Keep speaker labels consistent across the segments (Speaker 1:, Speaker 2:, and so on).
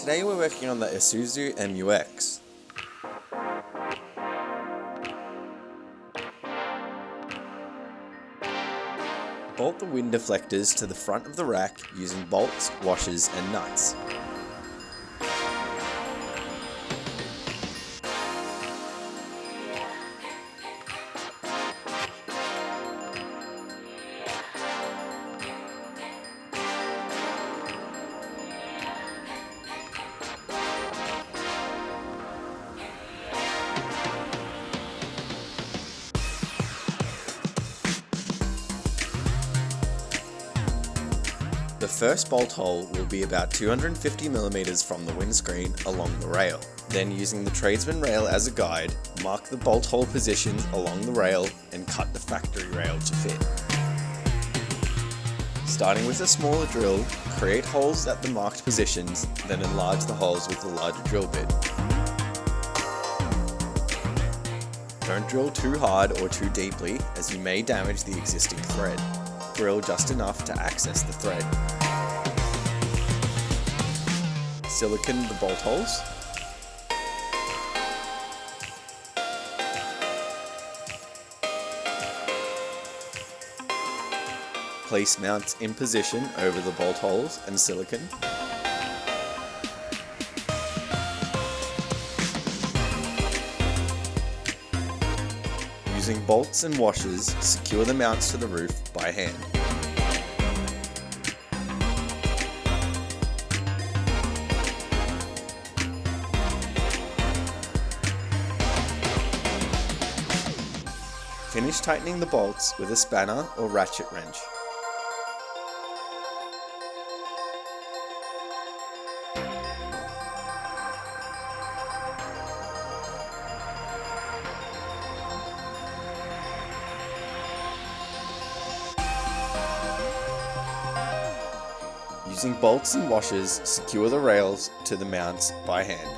Speaker 1: Today we're working on the Isuzu Mu-x. Bolt the wind deflectors to the front of the rack using bolts, washers and nuts. The first bolt hole will be about 250mm from the windscreen along the rail. Then, using the tradesman rail as a guide, mark the bolt hole positions along the rail and cut the factory rail to fit. Starting with a smaller drill, create holes at the marked positions, then enlarge the holes with a larger drill bit. Don't drill too hard or too deeply, as you may damage the existing thread. Drill just enough to access the thread. Silicone the bolt holes. Place mounts in position over the bolt holes and silicone. Using bolts and washers, secure the mounts to the roof by hand. Finish tightening the bolts with a spanner or ratchet wrench. Using bolts and washers, secure the rails to the mounts by hand.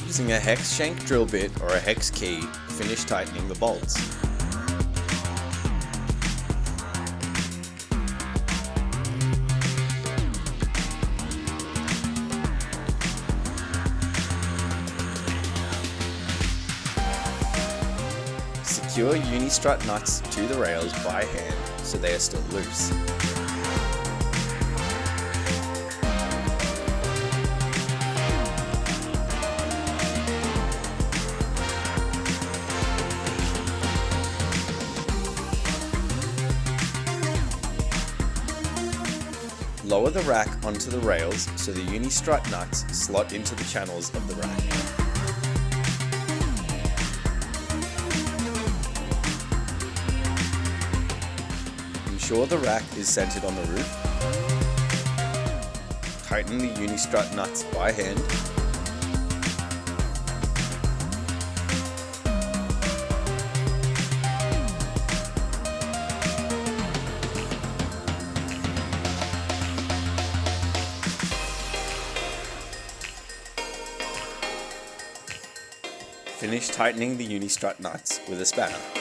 Speaker 1: Using a hex shank drill bit or a hex key, finish tightening the bolts. Secure uni-strut nuts to the rails by hand so they are still loose. Lower the rack onto the rails so the uni-strut nuts slot into the channels of the rack. Ensure the rack is centered on the roof. Tighten the uni-strut nuts by hand. Finish tightening the uni-strut nuts with a spanner.